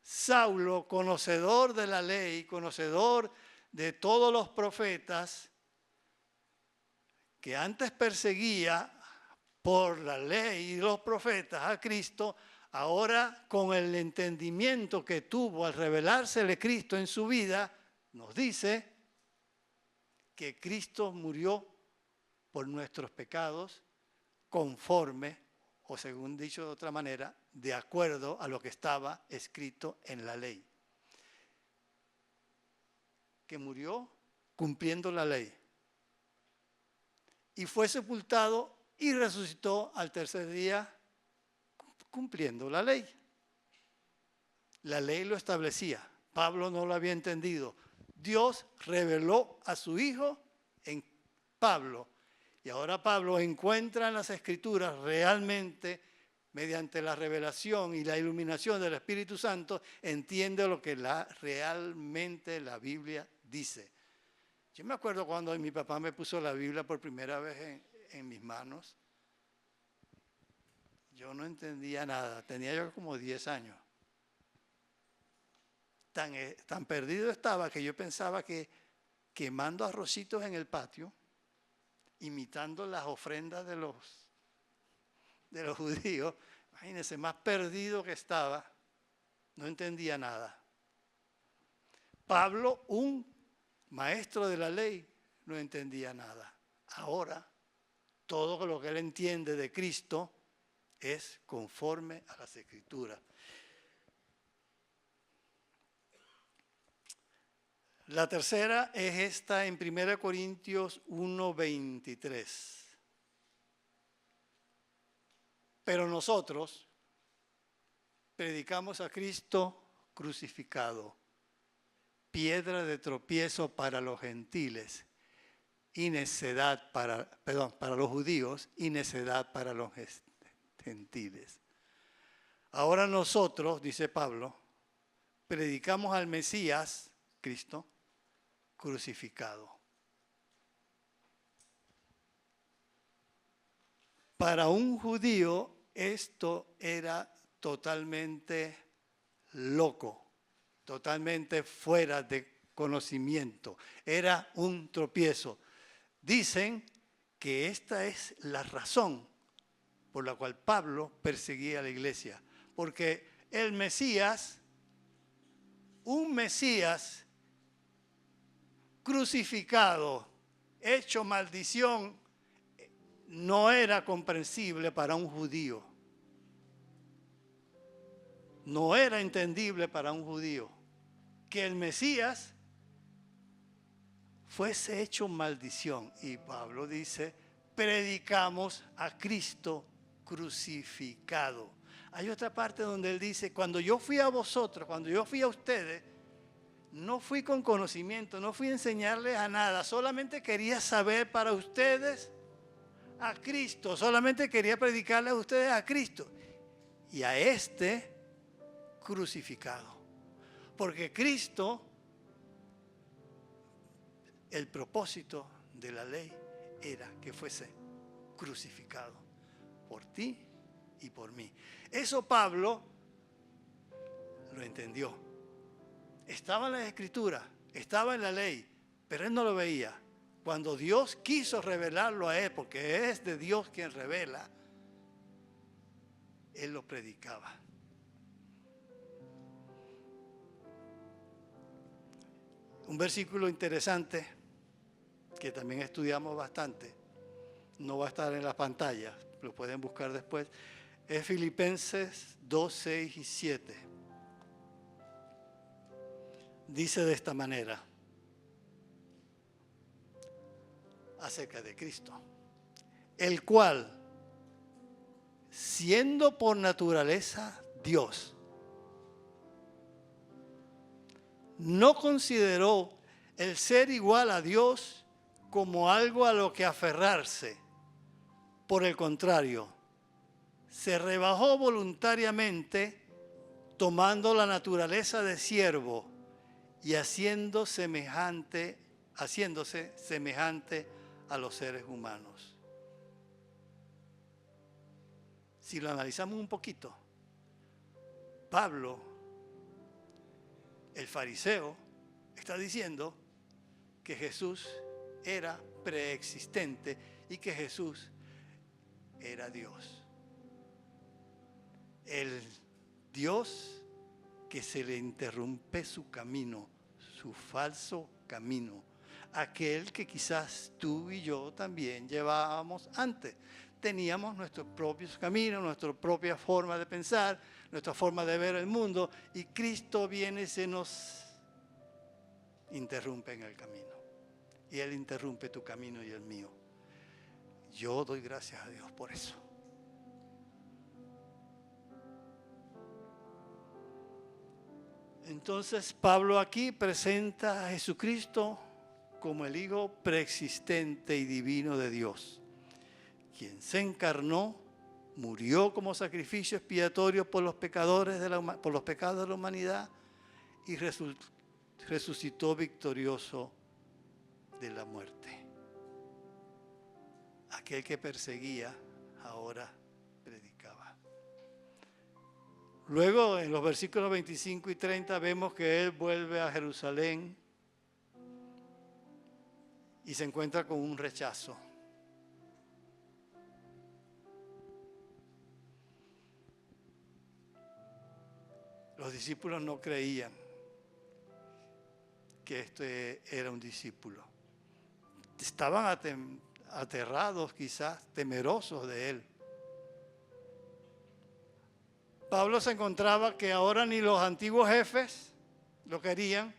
Saulo, conocedor de la ley, conocedor de todos los profetas, que antes perseguía por la ley y los profetas a Cristo, ahora con el entendimiento que tuvo al revelársele Cristo en su vida, nos dice que Cristo murió por nuestros pecados conforme, o según dicho de otra manera, de acuerdo a lo que estaba escrito en la ley. Que murió cumpliendo la ley. Y fue sepultado y resucitó al tercer día cumpliendo la ley. La ley lo establecía. Pablo no lo había entendido. Dios reveló a su Hijo en Pablo. Y ahora Pablo encuentra en las Escrituras realmente, mediante la revelación y la iluminación del Espíritu Santo, entiende lo que realmente la Biblia dice. Yo me acuerdo cuando mi papá me puso la Biblia por primera vez en mis manos. Yo no entendía nada. Tenía yo como 10 años. Tan perdido estaba que yo pensaba que quemando arrocitos en el patio, imitando las ofrendas de los judíos, imagínense, más perdido que estaba, no entendía nada. Pablo, un maestro de la ley, no entendía nada. Ahora, todo lo que él entiende de Cristo es conforme a las Escrituras. La tercera es esta en 1 Corintios 1:23. Pero nosotros predicamos a Cristo crucificado, piedra de tropiezo para los gentiles y necedad para los judíos y necedad para los gentiles. Ahora nosotros, dice Pablo, predicamos al Mesías, Cristo, crucificado. Para un judío esto era totalmente loco, totalmente fuera de conocimiento. Era un tropiezo. Dicen que esta es la razón por la cual Pablo perseguía a la iglesia. Porque el Mesías, un Mesías crucificado, hecho maldición, no era comprensible para un judío. no era entendible para un judío que el Mesías fuese hecho maldición. Y Pablo dice, predicamos a Cristo crucificado. Hay otra parte donde él dice, cuando yo fui a vosotros, cuando yo fui a ustedes, no fui con conocimiento, no fui a enseñarles a nada, solamente quería saber para ustedes a Cristo, solamente quería predicarles a ustedes a Cristo y a este crucificado. Porque Cristo, el propósito de la ley era que fuese crucificado por ti y por mí. Eso Pablo lo entendió. Estaba en la Escritura, estaba en la ley, pero él no lo veía. Cuando Dios quiso revelarlo a él, porque es de Dios quien revela, él lo predicaba. Un versículo interesante que también estudiamos bastante, no va a estar en la pantalla, lo pueden buscar después, es Filipenses 2, 6 y 7. Dice de esta manera acerca de Cristo, el cual, siendo por naturaleza Dios, no consideró el ser igual a Dios como algo a lo que aferrarse. Por el contrario, se rebajó voluntariamente tomando la naturaleza de siervo y haciéndose semejante a los seres humanos. Si lo analizamos un poquito, Pablo, el fariseo, está diciendo que Jesús era preexistente y que Jesús era Dios. El Dios que se le interrumpe su camino, su falso camino, aquel que quizás tú y yo también llevábamos antes. Teníamos nuestros propios caminos, nuestra propia forma de pensar, nuestra forma de ver el mundo, y Cristo viene y se nos interrumpe en el camino. Y Él interrumpe tu camino y el mío. Yo doy gracias a Dios por eso. Entonces Pablo aquí presenta a Jesucristo como el Hijo preexistente y divino de Dios, quien se encarnó, murió como sacrificio expiatorio por los pecados de la humanidad y resucitó victorioso de la muerte. Aquel que perseguía ahora predicaba. Luego en los versículos 25 y 30 vemos que él vuelve a Jerusalén y se encuentra con un rechazo. Los discípulos no creían que este era un discípulo. Estaban aterrados, quizás temerosos de él. Pablo se encontraba que ahora ni los antiguos jefes lo querían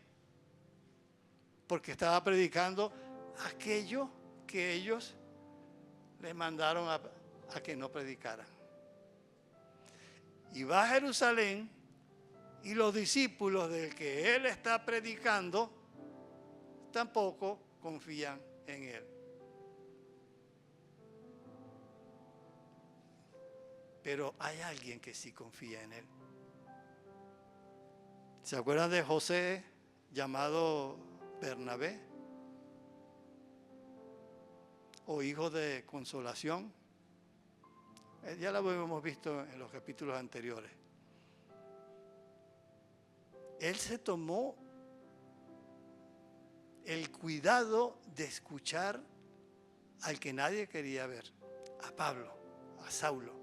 porque estaba predicando aquello que ellos le mandaron a que no predicaran. Y va a Jerusalén y los discípulos del que él está predicando tampoco confían en él. Pero hay alguien que sí confía en él. ¿Se acuerdan de José llamado Bernabé? O hijo de consolación. Ya lo hemos visto en los capítulos anteriores. Él se tomó el cuidado de escuchar al que nadie quería ver, a Pablo, a Saulo.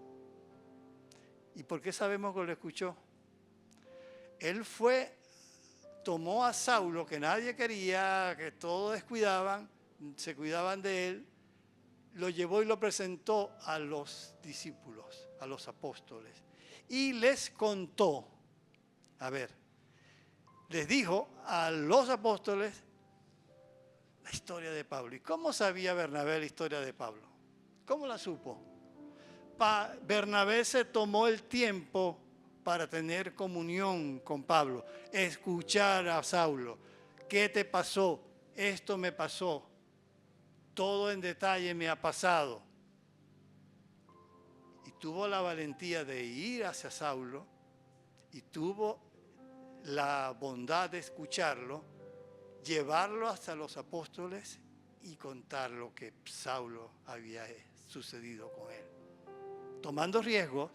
¿Y por qué sabemos que lo escuchó? Él tomó a Saulo, que nadie quería, que todos descuidaban, se cuidaban de él, lo llevó y lo presentó a los discípulos, a los apóstoles, y les contó A ver, les dijo a los apóstoles la historia de Pablo. ¿Y cómo sabía Bernabé la historia de Pablo? ¿Cómo la supo? Bernabé se tomó el tiempo para tener comunión con Pablo, escuchar a Saulo. ¿Qué te pasó? Esto me pasó. Todo en detalle me ha pasado. Y tuvo la valentía de ir hacia Saulo y tuvo la bondad de escucharlo, llevarlo hasta los apóstoles y contar lo que Saulo había sucedido con él. Tomando riesgos,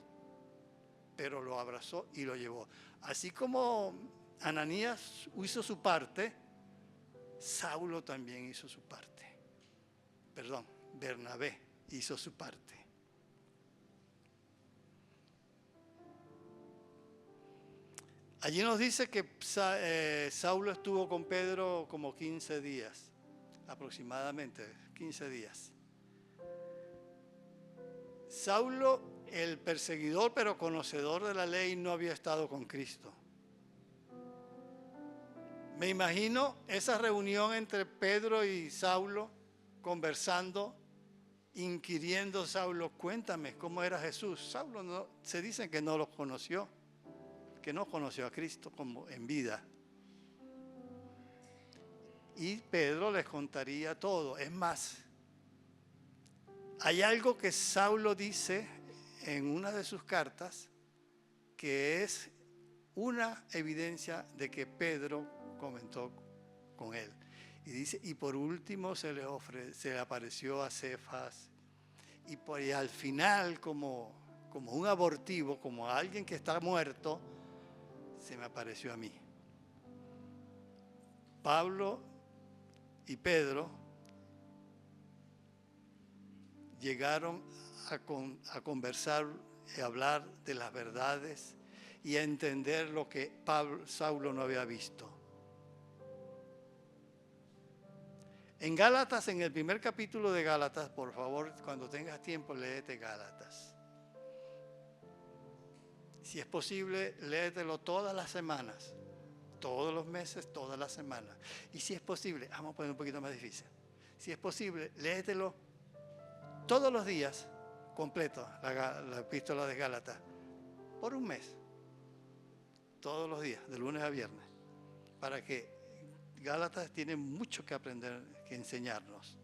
pero lo abrazó y lo llevó. Así como Ananías hizo su parte, Saulo también hizo su parte. Perdón, Bernabé hizo su parte. Allí nos dice que Saulo estuvo con Pedro como 15 días, aproximadamente 15 días. Saulo, el perseguidor pero conocedor de la ley, no había estado con Cristo. Me imagino esa reunión entre Pedro y Saulo, conversando, inquiriendo Saulo, cuéntame cómo era Jesús. Saulo no, se dice que no lo conoció, que no conoció a Cristo como en vida. Y Pedro les contaría todo. Es más, hay algo que Saulo dice en una de sus cartas que es una evidencia de que Pedro comentó con él. Y dice, y por último se le apareció a Cefas. Y al final, como un abortivo, como a alguien que está muerto, se me apareció a mí. Pablo y Pedro llegaron a conversar y hablar de las verdades y a entender lo que Saulo no había visto. En Gálatas, en el primer capítulo de Gálatas, por favor, cuando tengas tiempo, léete Gálatas. Si es posible, léetelo todas las semanas, todos los meses, todas las semanas. Y si es posible, vamos a poner un poquito más difícil. Si es posible, léetelo todos los días, completo, la epístola de Gálatas, por un mes. Todos los días, de lunes a viernes, para que Gálatas tiene mucho que aprender, que enseñarnos.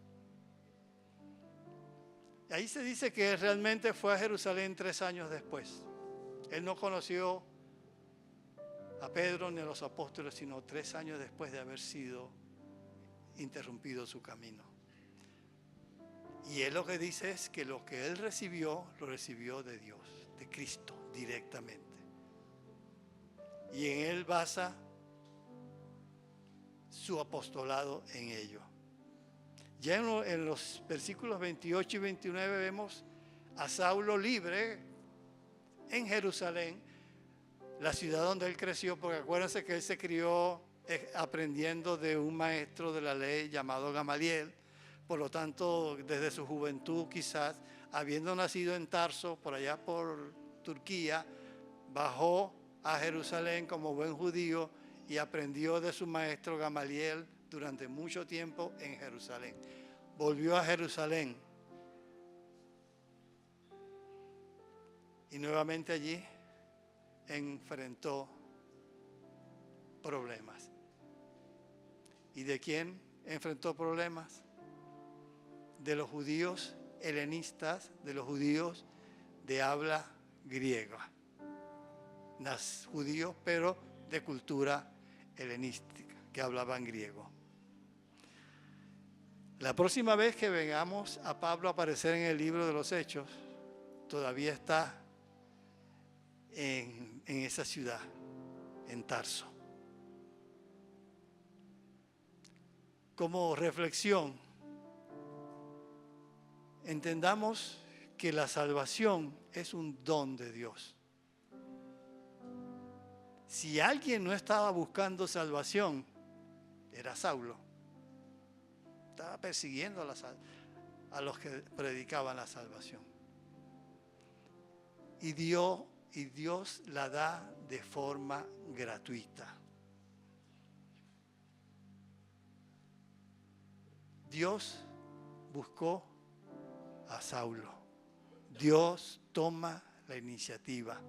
Ahí se dice que realmente fue a Jerusalén 3 años después. Él no conoció a Pedro ni a los apóstoles, sino 3 años después de haber sido interrumpido su camino. Y él lo que dice es que lo que él recibió, lo recibió de Dios, de Cristo, directamente. Y en él basa su apostolado en ello. Ya en los versículos 28 y 29 vemos a Saulo libre en Jerusalén, la ciudad donde él creció, porque acuérdense que él se crió aprendiendo de un maestro de la ley llamado Gamaliel. Por lo tanto, desde su juventud quizás, habiendo nacido en Tarso, por allá por Turquía, bajó a Jerusalén como buen judío y aprendió de su maestro Gamaliel durante mucho tiempo en Jerusalén. Volvió a Jerusalén y nuevamente allí enfrentó problemas. ¿Y de quién enfrentó problemas? De los judíos helenistas, de los judíos de habla griega. Judíos, pero de cultura helenística, que hablaban griego. La próxima vez que vengamos a Pablo a aparecer en el libro de los Hechos, todavía está en esa ciudad, en Tarso. Como reflexión, entendamos que la salvación es un don de Dios. Si alguien no estaba buscando salvación, era Saulo. Estaba persiguiendo a los que predicaban la salvación. Y dio y Dios la da de forma gratuita. Dios buscó a Saulo. Dios toma la iniciativa.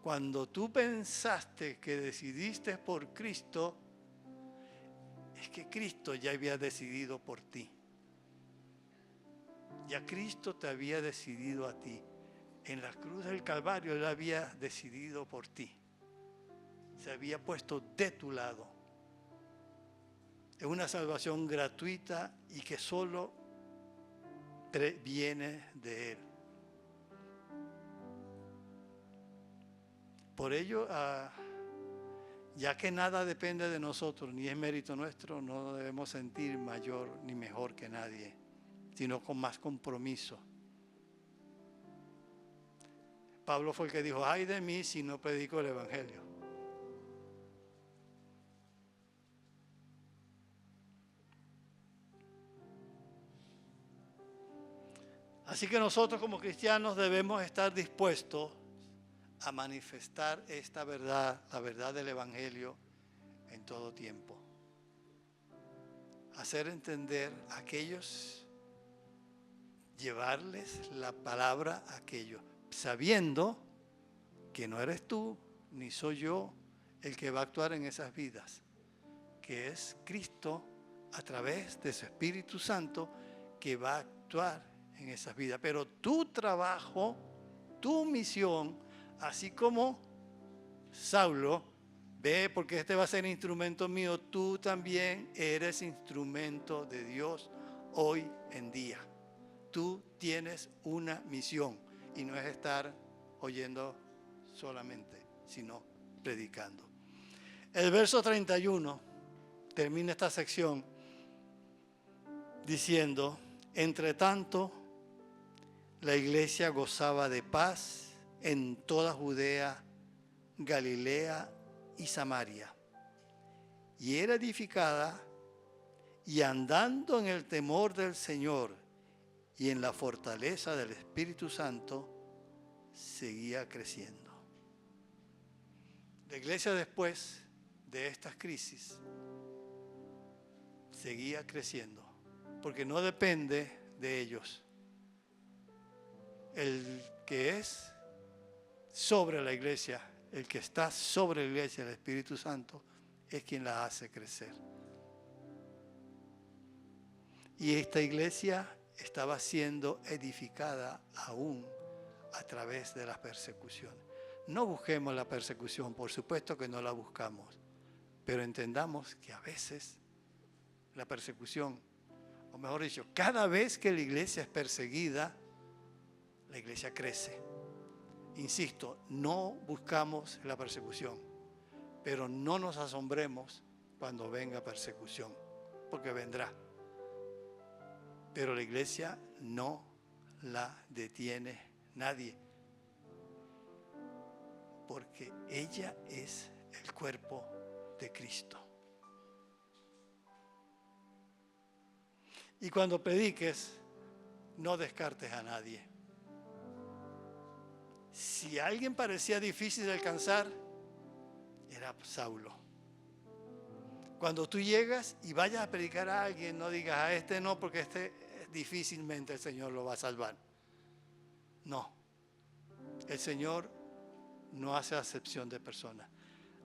Cuando tú pensaste que decidiste por Cristo, es que Cristo ya había decidido por ti. Ya Cristo te había decidido a ti. En la cruz del Calvario Él había decidido por ti. Se había puesto de tu lado. Es una salvación gratuita y que solo viene de Él. Por ello, ya que nada depende de nosotros, ni es mérito nuestro, no debemos sentir mayor ni mejor que nadie, sino con más compromiso. Pablo fue el que dijo, ay de mí si no predico el Evangelio. Así que nosotros como cristianos debemos estar dispuestos a manifestar esta verdad, la verdad del Evangelio, en todo tiempo. Hacer entender a aquellos, llevarles la palabra a aquellos, sabiendo que no eres tú ni soy yo el que va a actuar en esas vidas, que es Cristo a través de su Espíritu Santo que va a actuar en esas vidas. Pero tu trabajo, tu misión, así como Saulo, ve porque este va a ser instrumento mío, tú también eres instrumento de Dios hoy en día. Tú tienes una misión y no es estar oyendo solamente, sino predicando. El verso 31 termina esta sección diciendo, entre tanto, la iglesia gozaba de paz en toda Judea, Galilea y Samaria, y era edificada y andando en el temor del Señor y en la fortaleza del Espíritu Santo, seguía creciendo. La iglesia después de estas crisis seguía creciendo, porque no depende de ellos. El que es sobre la iglesia, el que está sobre la iglesia, el Espíritu Santo, es quien la hace crecer. Y esta iglesia estaba siendo edificada aún a través de las persecuciones. No busquemos la persecución, por supuesto que no la buscamos, pero entendamos que a veces la persecución, o mejor dicho, cada vez que la iglesia es perseguida, la iglesia crece. Insisto, no buscamos la persecución, pero no nos asombremos cuando venga persecución, porque vendrá. Pero la iglesia no la detiene nadie, porque ella es el cuerpo de Cristo. Y cuando prediques, no descartes a nadie. Si alguien parecía difícil de alcanzar, era Saulo. Cuando tú llegas y vayas a predicar a alguien, no digas a este no, porque este difícilmente el Señor lo va a salvar. No, el Señor no hace acepción de personas.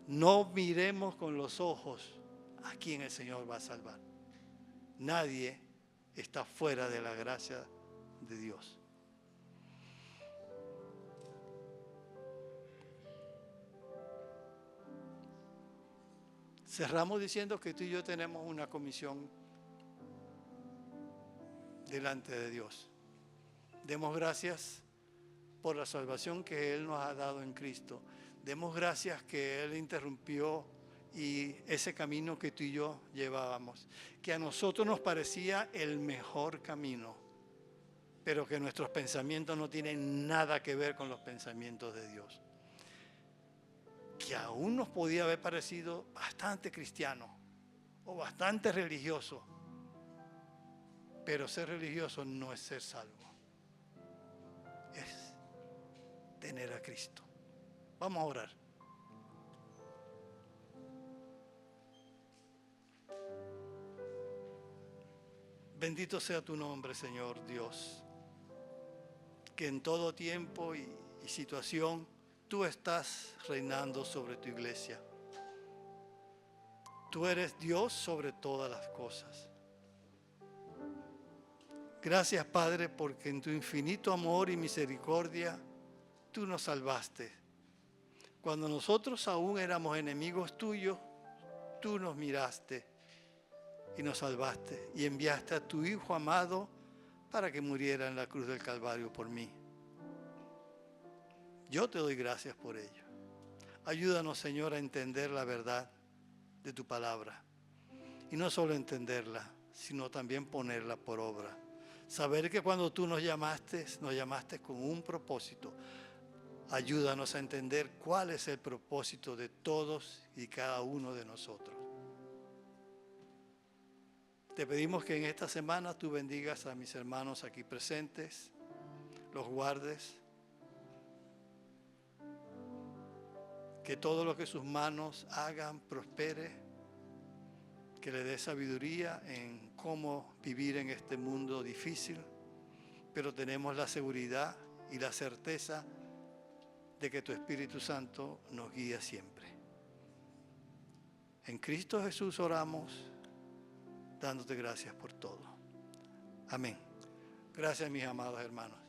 No miremos con los ojos a quién el Señor va a salvar. Nadie está fuera de la gracia de Dios. Cerramos diciendo que tú y yo tenemos una comisión delante de Dios. Demos gracias por la salvación que Él nos ha dado en Cristo. Demos gracias que Él interrumpió y ese camino que tú y yo llevábamos, que a nosotros nos parecía el mejor camino, pero que nuestros pensamientos no tienen nada que ver con los pensamientos de Dios. Que aún nos podía haber parecido bastante cristiano o bastante religioso, pero ser religioso no es ser salvo, es tener a Cristo. Vamos a orar. Bendito sea tu nombre, Señor Dios, que en todo tiempo y situación tú estás reinando sobre tu iglesia. Tú eres Dios sobre todas las cosas. Gracias, Padre, porque en tu infinito amor y misericordia tú nos salvaste. Cuando nosotros aún éramos enemigos tuyos, tú nos miraste y nos salvaste y enviaste a tu Hijo amado para que muriera en la cruz del Calvario por mí. Yo te doy gracias por ello. Ayúdanos, Señor, a entender la verdad de tu palabra. Y no solo entenderla, sino también ponerla por obra. Saber que cuando tú nos llamaste con un propósito. Ayúdanos a entender cuál es el propósito de todos y cada uno de nosotros. Te pedimos que en esta semana tú bendigas a mis hermanos aquí presentes, los guardes, que todo lo que sus manos hagan prospere, que le dé sabiduría en cómo vivir en este mundo difícil, pero tenemos la seguridad y la certeza de que tu Espíritu Santo nos guía siempre. En Cristo Jesús oramos, dándote gracias por todo. Amén. Gracias, mis amados hermanos.